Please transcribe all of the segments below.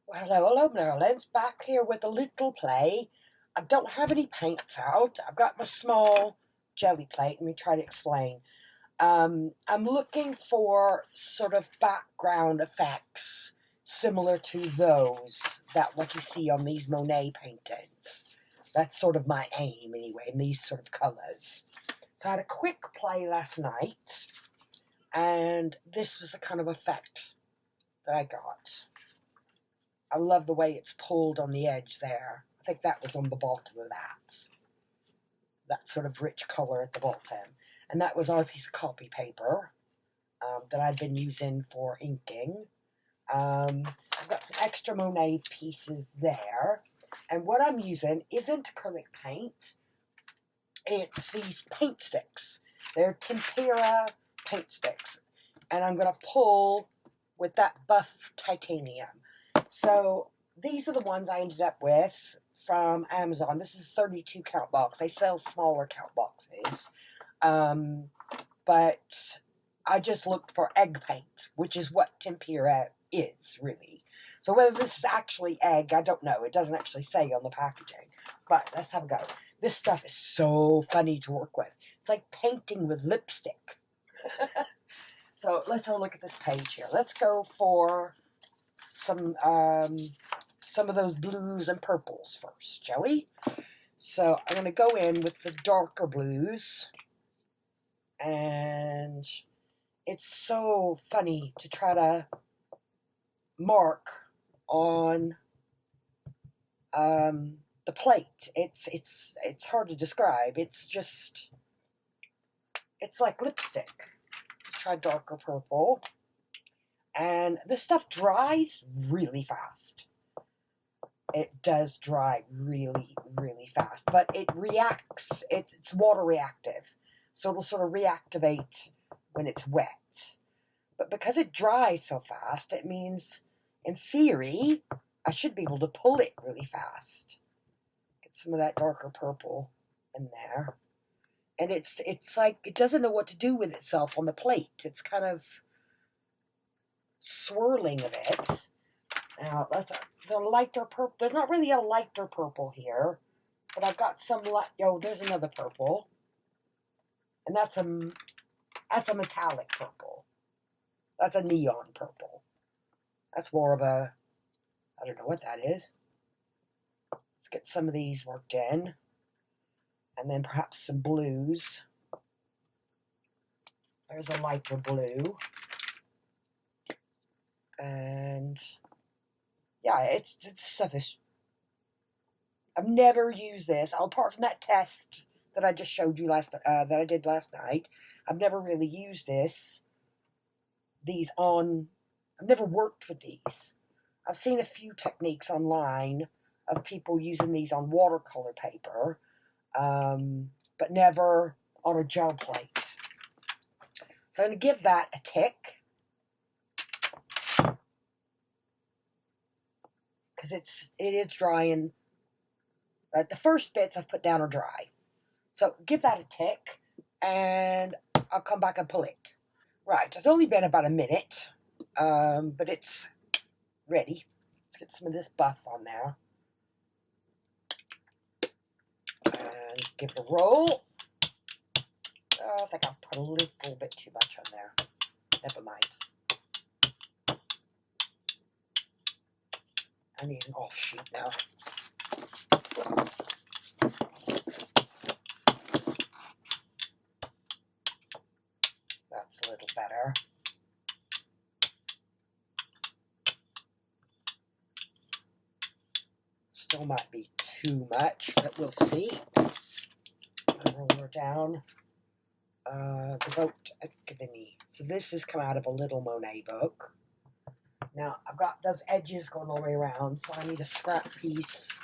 Well, hello, Merlin's back here with a little play. I don't have any paints out. I've got my small jelly plate. Let me try to explain. I'm looking for sort of background effects similar to those that what you see on these Monet paintings. That's sort of my aim anyway, in these sort of colours. So I had a quick play last night, and this was the kind of effect that I got. I love the way it's pulled on the edge there. I think that was on the bottom of that. That sort of rich colour at the bottom. And that was our piece of copy paper that I'd been using for inking. I've got some extra Monet pieces there. And what I'm using isn't acrylic paint. It's these paint sticks. They're tempera paint sticks. And I'm going to pull with that buff titanium. So these are the ones I ended up with from Amazon. This is a 32 count box. They sell smaller count boxes. But I just looked for egg paint, which is what tempera is, really. So whether this is actually egg, I don't know. It doesn't actually say on the packaging. But let's have a go. This stuff is so funny to work with. It's like painting with lipstick. So let's have a look at this page here. Let's go for some of those blues and purples first, shall we? So I'm going to go in with the darker blues, and it's so funny to try to mark on the plate. It's hard to describe. It's like lipstick. Let's try darker purple. And this stuff dries really fast. It does dry really, really fast. But it reacts. It's water reactive. So it'll sort of reactivate when it's wet. But because it dries so fast, it means, in theory, I should be able to pull it really fast. Get some of that darker purple in there. And it's like it doesn't know what to do with itself on the plate. It's kind of swirling a bit. Now, the lighter purple. There's not really a lighter purple here, but I've got some light. Oh, there's another purple, and that's a metallic purple. That's a neon purple. That's more of a, I don't know what that is. Let's get some of these worked in, and then perhaps some blues. There's a lighter blue. And yeah, it's stuff is. I've never used this apart from that test that I just showed you that I did last night. I've never really used these on. I've never worked with these. I've seen a few techniques online of people using these on watercolor paper, but never on a gel plate. So I'm going to give that a tick. Because it is drying. The first bits I've put down are dry. So give that a tick, and I'll come back and pull it. Right, it's only been about a minute, but it's ready. Let's get some of this buff on there. And give it a roll. Oh, I think I put a little bit too much on there. Never mind. I need an offshoot now. That's a little better. Still might be too much, but we'll see. Roll her down. The boat Academy. So this has come out of a little Monet book. Now, I've got those edges going all the way around, so I need a scrap piece.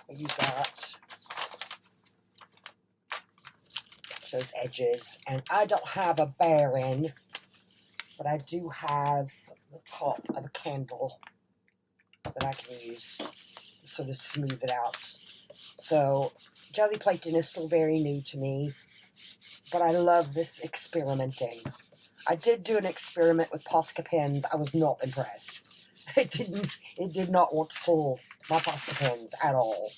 I'll use that. Those edges. And I don't have a bearing, but I do have the top of a candle that I can use to sort of smooth it out. So, jelly plating is still very new to me, but I love this experimenting. I did do an experiment with Posca pens. I was not impressed. It did not want to pull my pasta pins at all.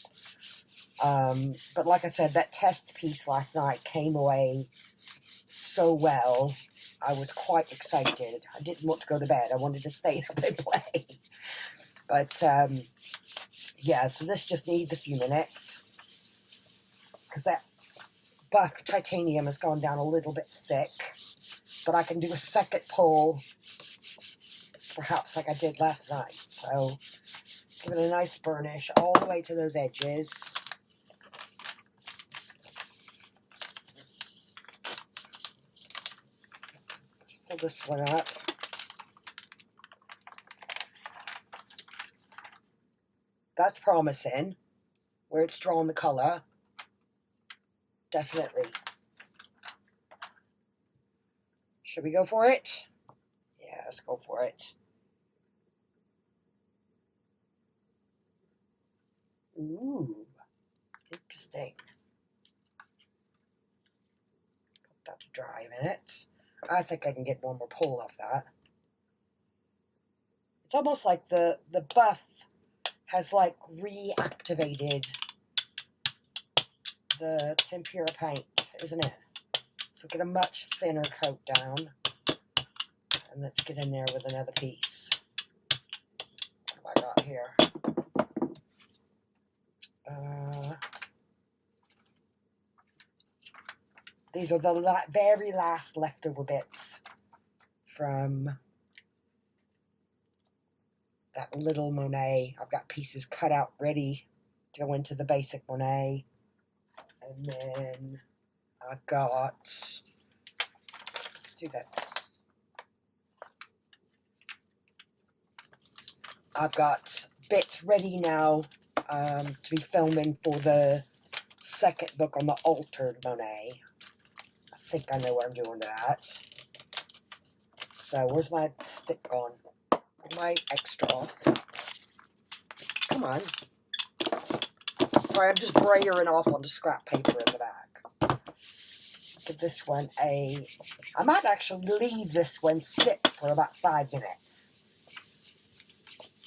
But like I said, that test piece last night came away so well. I was quite excited. I didn't want to go to bed. I wanted to stay up and play. But, yeah, so this just needs a few minutes. Because that buff titanium has gone down a little bit thick. But I can do a second pull, perhaps like I did last night. So, give it a nice burnish all the way to those edges. Pull this one up. That's promising, where it's drawn the color. Definitely. Should we go for it? Yeah, let's go for it. Ooh, interesting. Put that to dry a minute. I think I can get one more pull off that. It's almost like the buff has like reactivated the tempera paint, isn't it? So get a much thinner coat down. And let's get in there with another piece. What have I got here? These are the very last leftover bits from that little Monet. I've got pieces cut out ready to go into the basic Monet. And then I've got, let's do that. I've got bits ready now to be filming for the second book on the altered Monet. I think I know what I'm doing to that. So, where's my stick gone? Where's my extra off? Come on. Sorry, I'm just brayering off on the scrap paper in the back. Give this one I might actually leave this one sit for about 5 minutes.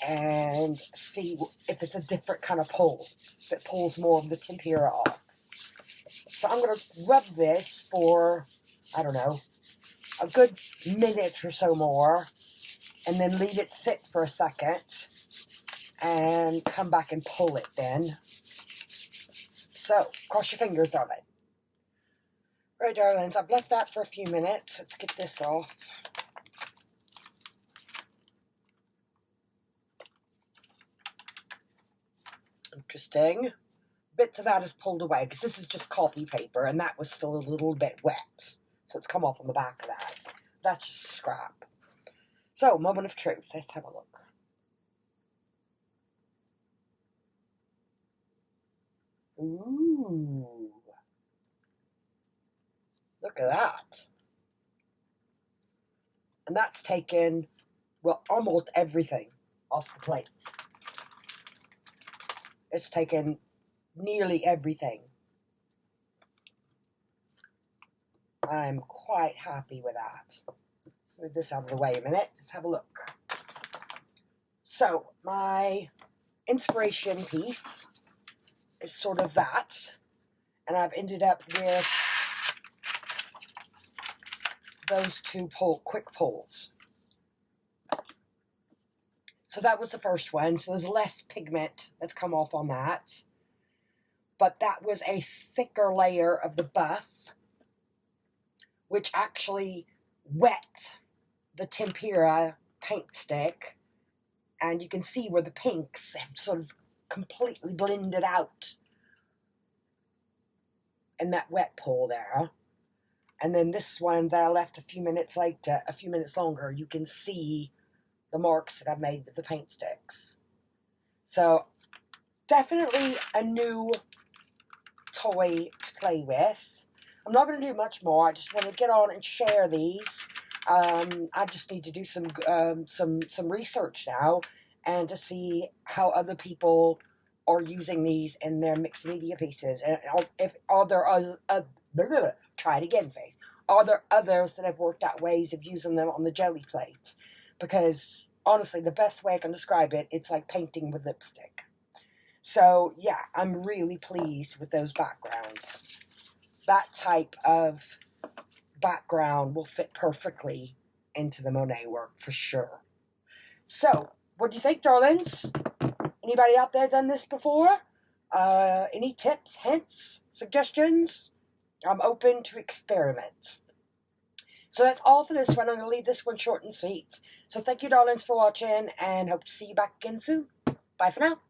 And see if it's a different kind of pull. If it pulls more of the tempera off. So I'm going to rub this for, I don't know, a good minute or so more. And then leave it sit for a second. And come back and pull it then. So, cross your fingers, darling. Right, darlings, I've left that for a few minutes. Let's get this off. Interesting. Bits of that is pulled away because this is just copy paper and that was still a little bit wet. So it's come off on the back of that. That's just scrap. So, moment of truth. Let's have a look. Ooh. Look at that. And that's taken, well, almost everything off the plate. It's taken nearly everything. I'm quite happy with that. Let's move this out of the way a minute. Let's have a look. So, my inspiration piece is sort of that. And I've ended up with those two quick pulls. So that was the first one. So there's less pigment that's come off on that. But that was a thicker layer of the buff, which actually wet the tempera paint stick. And you can see where the pinks have sort of completely blended out in that wet pull there. And then this one that I left a few minutes longer, you can see the marks that I've made with the paint sticks. So, definitely a new toy to play with. I'm not going to do much more. I just want to get on and share these. I just need to do some research now and to see how other people are using these in their mixed media pieces. And if are there try it again, Faith. Are there others that have worked out ways of using them on the jelly plate? because honestly, the best way I can describe it, it's like painting with lipstick. So yeah, I'm really pleased with those backgrounds. That type of background will fit perfectly into the Monet work for sure. So, what do you think, darlings? Anybody out there done this before? Any tips, hints, suggestions? I'm open to experiment. So that's all for this one. I'm going to leave this one short and sweet. So thank you, darlings, for watching, and hope to see you back again soon. Bye for now.